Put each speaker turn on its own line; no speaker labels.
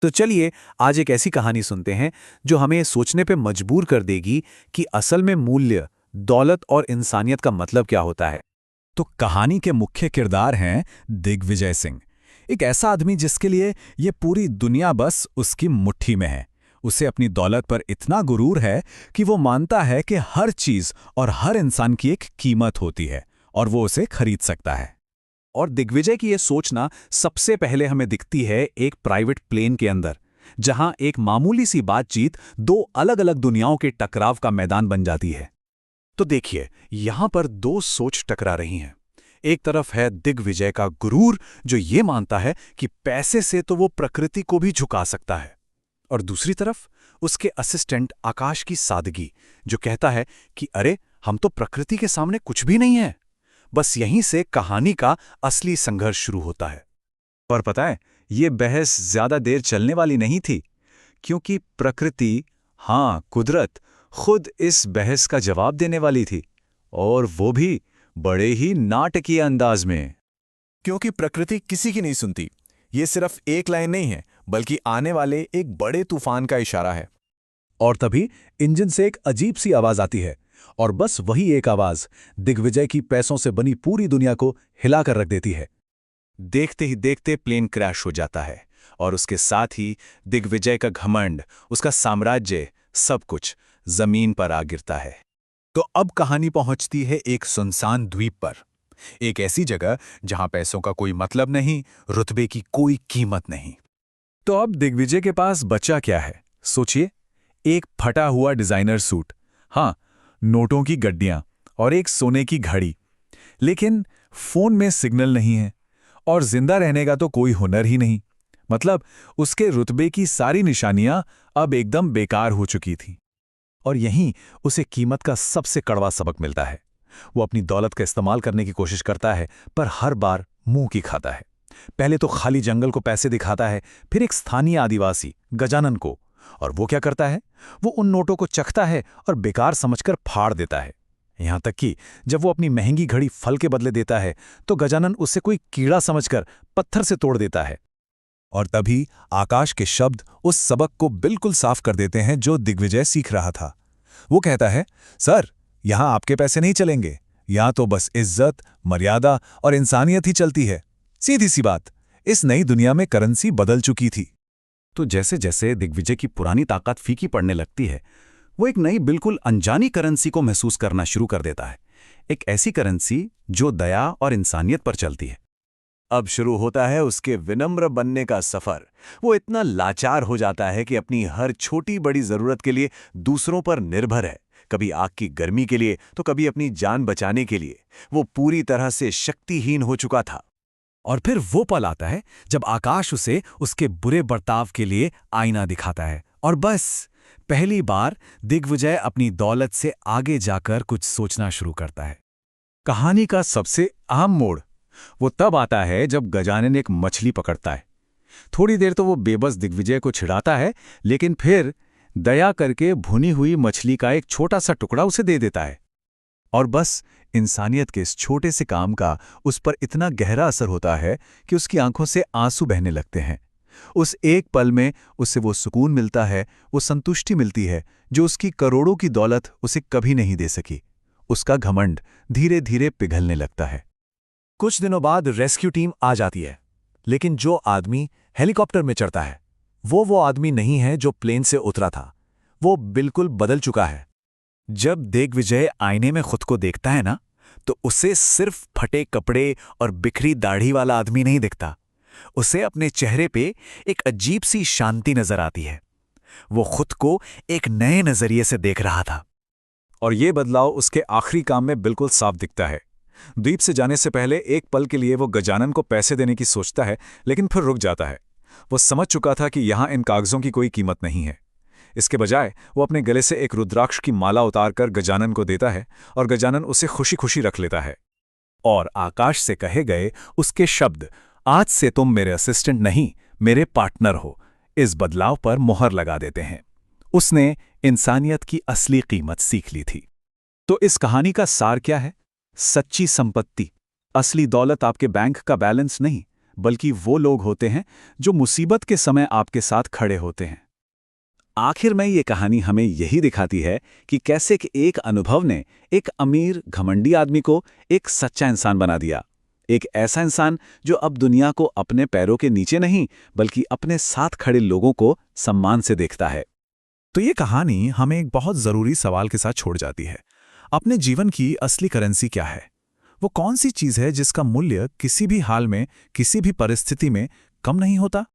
तो चलिए आज एक ऐसी कहानी सुनते हैं जो हमें सोचने पे मजबूर कर देगी कि असल में मूल्य, दौलत और इंसानियत का मतलब क्या होता है।
तो कहानी के मुख्य किरदार हैं दिग्विजय सिंह। एक ऐसा आदमी जिसके लिए ये पूरी दुनिया बस उसकी मुट्ठी में है। उसे अपनी दौलत पर इतना गुरूर है कि वो मानता है कि हर चीज और हर इंसान की एक कीमत होती है और वो उसे खरीद सकता है।
और दिग्विजय की ये सोचना सबसे पहले हमें दिखती है एक प्राइवेट प्लेन के अंदर, जहां एक मामूली सी बातचीत दो अलग अलग दुनियाओं के टकराव का मैदान बन जाती है। तो देखिए, यहां पर दो सोच टकरा रही हैं। एक तरफ है दिग्विजय का गुरूर, जो ये मानता है कि पैसे से तो वो प्रकृति को भी झुका सकता है, और दूसरी तरफ उसके असिस्टेंट आकाश की सादगी, जो कहता है कि अरे, हम तो प्रकृति के सामने कुछ भी नहीं है। बस यहीं से कहानी का असली संघर्ष शुरू होता है।
पर पता है, ये बहस ज्यादा देर चलने वाली नहीं थी, क्योंकि प्रकृति, हाँ कुदरत, खुद इस बहस का जवाब देने वाली थी, और वो भी बड़े ही नाटकीय अंदाज में।
क्योंकि प्रकृति किसी की नहीं सुनती। ये सिर्फ एक लाइन नहीं है, बल्कि आने वाले एक बड़े तूफान का इशारा है।
और तभी इंजन से एक अजीब सी आवाज आती है, और बस वही एक आवाज दिग्विजय की पैसों से बनी पूरी दुनिया को हिलाकर रख देती है। देखते ही देखते प्लेन क्रैश हो जाता है, और उसके साथ ही दिग्विजय का घमंड, उसका साम्राज्य, सब कुछ जमीन पर आ गिरता है। तो अब कहानी पहुंचती है एक सुनसान द्वीप पर, एक ऐसी जगह जहां पैसों का कोई मतलब नहीं, रुतबे की कोई कीमत नहीं। तो अब दिग्विजय के पास बचा क्या है? सोचिए, एक फटा हुआ डिजाइनर सूट, हाँ, नोटों की गड्डियां और एक सोने की घड़ी। लेकिन फोन में सिग्नल नहीं है, और जिंदा रहने का तो कोई हुनर ही नहीं। मतलब उसके रुतबे की सारी निशानियां अब एकदम बेकार हो चुकी थीं। और यहीं उसे कीमत का सबसे कड़वा सबक मिलता है। वो अपनी दौलत का इस्तेमाल करने की कोशिश करता है, पर हर बार मुंह की खाता है। पहले तो खाली जंगल को पैसे दिखाता है, फिर एक स्थानीय आदिवासी गजानन को, और वो क्या करता है? वो उन नोटों को चखता है और बेकार समझकर फाड़ देता है। यहां तक कि जब वो अपनी महंगी घड़ी फल के बदले देता है, तो गजानन उसे कोई कीड़ा समझकर पत्थर से तोड़ देता है। और तभी आकाश के शब्द उस सबक को बिल्कुल साफ कर देते हैं जो दिग्विजय सीख रहा था। वो कहता है, सर, यहां आपके पैसे नहीं चलेंगे, यहां तो बस इज्जत, मर्यादा और इंसानियत ही चलती है। सीधी सी बात, इस नई दुनिया में करेंसी बदल चुकी थी। तो जैसे जैसे दिग्विजय की पुरानी ताकत फीकी पड़ने लगती है, वो एक नई बिल्कुल अनजानी करेंसी को महसूस करना शुरू कर देता है। एक ऐसी करेंसी जो दया और इंसानियत पर चलती है। अब शुरू होता है उसके विनम्र बनने का सफर। वो इतना लाचार हो जाता है कि अपनी हर छोटी बड़ी जरूरत के लिए दूसरों पर निर्भर है। कभी आग की गर्मी के लिए, तो कभी अपनी जान बचाने के लिए। वो पूरी तरह से शक्तिहीन हो चुका था। और फिर वो पल आता है जब आकाश उसे उसके बुरे बर्ताव के लिए आईना दिखाता है, और बस पहली बार दिग्विजय अपनी दौलत से आगे जाकर कुछ सोचना शुरू करता है। कहानी का सबसे अहम मोड़ वो तब आता है जब गजानन एक मछली पकड़ता है। थोड़ी देर तो वो बेबस दिग्विजय को छिड़ाता है, लेकिन फिर दया करके भुनी हुई मछली का एक छोटा सा टुकड़ा उसे दे देता है। और बस इंसानियत के इस छोटे से काम का उस पर इतना गहरा असर होता है कि उसकी आंखों से आंसू बहने लगते हैं। उस एक पल में उसे वो सुकून मिलता है, वो संतुष्टि मिलती है जो उसकी करोड़ों की दौलत उसे कभी नहीं दे सकी। उसका घमंड धीरे धीरे पिघलने लगता है। कुछ दिनों बाद रेस्क्यू टीम आ जाती है, लेकिन जो आदमी हेलीकॉप्टर में चढ़ता है वो आदमी नहीं है जो प्लेन से उतरा था। वो बिल्कुल बदल चुका है। जब दिग्विजय आईने में खुद को देखता है ना, तो उसे सिर्फ फटे कपड़े और बिखरी दाढ़ी वाला आदमी नहीं दिखता। उसे अपने चेहरे पे एक अजीब सी शांति नजर आती है। वो खुद को एक नए नजरिए से देख रहा था। और ये बदलाव उसके आखिरी काम में बिल्कुल साफ दिखता है। द्वीप से जाने से पहले एक पल के लिए वो गजानन को पैसे देने की सोचता है, लेकिन फिर रुक जाता है। वो समझ चुका था कि यहां इन कागजों की कोई कीमत नहीं है। इसके बजाय वो अपने गले से एक रुद्राक्ष की माला उतारकर गजानन को देता है, और गजानन उसे खुशी खुशी रख लेता है। और आकाश से कहे गए उसके शब्द, आज से तुम मेरे असिस्टेंट नहीं, मेरे पार्टनर हो, इस बदलाव पर मोहर लगा देते हैं। उसने इंसानियत की असली कीमत सीख ली थी। तो इस कहानी का सार क्या है? सच्ची संपत्ति, असली दौलत आपके बैंक का बैलेंस नहीं, बल्कि वो लोग होते हैं जो मुसीबत के समय आपके साथ खड़े होते हैं। आखिर में ये कहानी हमें यही दिखाती है कि कैसे एक अनुभव ने एक अमीर घमंडी आदमी को एक सच्चा इंसान बना दिया। एक ऐसा इंसान जो अब दुनिया को अपने पैरों के नीचे नहीं बल्कि अपने साथ खड़े लोगों को सम्मान से देखता है।
तो ये कहानी हमें एक बहुत ज़रूरी सवाल के साथ छोड़ जाती है। अपने जीवन की असली करेंसी क्या है? वो कौन सी चीज़ है जिसका मूल्य किसी भी हाल में, किसी भी परिस्थिति में कम नहीं होता?